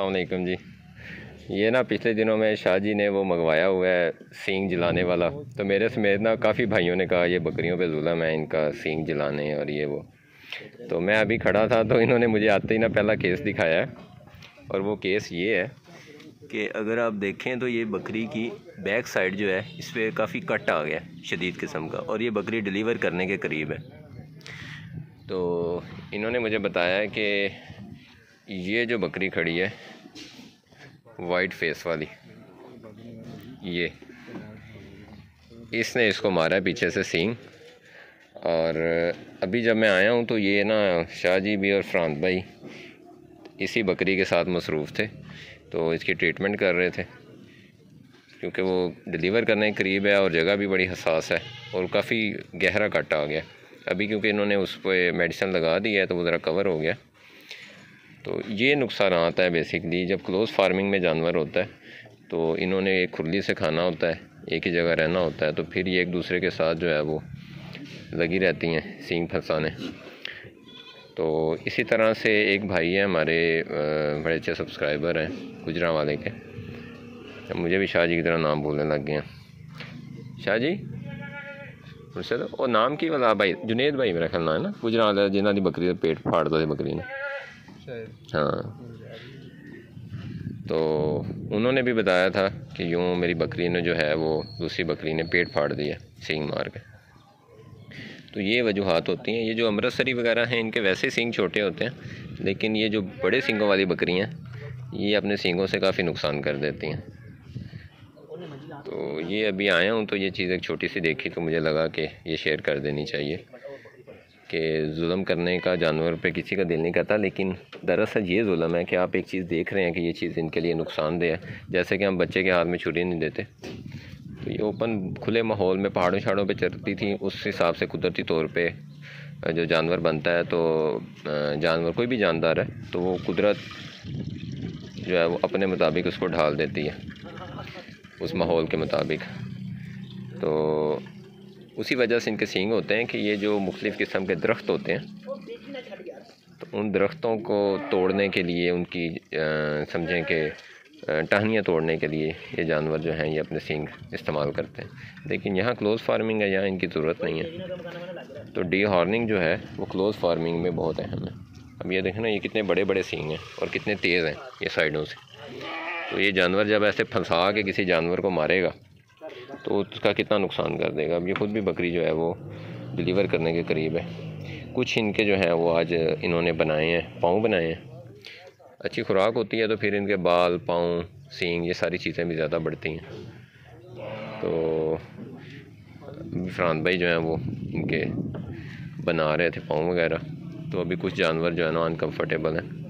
अस्सलाम वालेकुम जी। ये ना पिछले दिनों में शाह जी ने वो मंगवाया हुआ है सींग जलाने वाला, तो मेरे समेत ना काफ़ी भाइयों ने कहा ये बकरियों पे जुल्म है इनका सींग जलाने और ये वो। तो मैं अभी खड़ा था तो इन्होंने मुझे आते ही ना पहला केस दिखाया है, और वो केस ये है कि अगर आप देखें तो ये बकरी की बैक साइड जो है इस पर काफ़ी कट आ गया शदीद किस्म का, और ये बकरी डिलीवर करने के करीब है। तो इन्होंने मुझे बताया है कि ये जो बकरी खड़ी है वाइट फेस वाली, ये इसने इसको मारा है पीछे से सींग। और अभी जब मैं आया हूँ तो ये ना शाह जी भी और फ्रांत भाई इसी बकरी के साथ मसरूफ़ थे, तो इसकी ट्रीटमेंट कर रहे थे क्योंकि वो डिलीवर करने के करीब है और जगह भी बड़ी हसास है और काफ़ी गहरा कट आ गया। अभी क्योंकि इन्होंने उस पर मेडिसिन लगा दी है तो वो ज़रा कवर हो गया। तो ये नुकसान आता है बेसिकली जब क्लोज़ फार्मिंग में जानवर होता है, तो इन्होंने एक खुरली से खाना होता है, एक ही जगह रहना होता है, तो फिर ये एक दूसरे के साथ जो है वो लगी रहती हैं सींग फंसाने। तो इसी तरह से एक भाई है हमारे बड़े अच्छे सब्सक्राइबर हैं गुजरांवाले के, तो मुझे भी शाह जी की तरह नाम बोलने लग गए हैं। शाह जी मुझसे तो और नाम की वाला भाई जुनेद भाई मेरा ख्याल ना है ना, गुजरांवाले जिन्होंने बकरी का पेट फाड़ दो बकरी ने। हाँ, तो उन्होंने भी बताया था कि यूँ मेरी बकरी ने जो है वो दूसरी बकरी ने पेट फाड़ दिया सींग मार के। तो ये वजूहात होती हैं। ये जो अमृतसरी वगैरह हैं इनके वैसे सींग छोटे होते हैं, लेकिन ये जो बड़े सींगों वाली बकरियां ये अपने सींगों से काफ़ी नुकसान कर देती हैं। तो ये अभी आया हूँ तो ये चीज़ एक छोटी सी देखी तो मुझे लगा कि ये शेयर कर देनी चाहिए कि जुल्म करने का जानवर पे किसी का दिल नहीं करता, लेकिन दरअसल ये जुल्म है कि आप एक चीज़ देख रहे हैं कि ये चीज़ इनके लिए नुकसानदेह है। जैसे कि हम बच्चे के हाथ में छुरी नहीं देते, तो ये ओपन खुले माहौल में पहाड़ों शहाड़ों पे चलती थी, उस हिसाब से कुदरती तौर पे जो जानवर बनता है, तो जानवर कोई भी जानदार है तो वो कुदरत जो है वो अपने मुताबिक उसको ढाल देती है उस माहौल के मुताबिक। तो उसी वजह से इनके सींग होते हैं कि ये जो मुख्तलिफ़ किस्म के दरख्त होते हैं तो उन दरख्तों को तोड़ने के लिए उनकी समझें कि टहनियाँ तोड़ने के लिए ये जानवर जो हैं ये अपने सींग इस्तेमाल करते हैं। लेकिन यहाँ क्लोज़ फार्मिंग है, यहाँ इनकी ज़रूरत नहीं है। तो डी हॉर्निंग जो है वो क्लोज़ फार्मिंग में बहुत अहम है। अब ये देखें ना, ये कितने बड़े बड़े सींग हैं और कितने तेज़ हैं ये साइडों से। तो ये जानवर जब ऐसे फंसा के किसी जानवर को मारेगा तो उसका कितना नुकसान कर देगा। अब ये ख़ुद भी बकरी जो है वो डिलीवर करने के करीब है। कुछ इनके जो हैं वो आज इन्होंने बनाए हैं, पाँव बनाए हैं। अच्छी खुराक होती है तो फिर इनके बाल, पाँव, सींग ये सारी चीज़ें भी ज़्यादा बढ़ती हैं। तो फ्रांत भाई जो हैं वो इनके बना रहे थे पाँव वगैरह, तो अभी कुछ जानवर जो है ना अनकम्फर्टेबल हैं।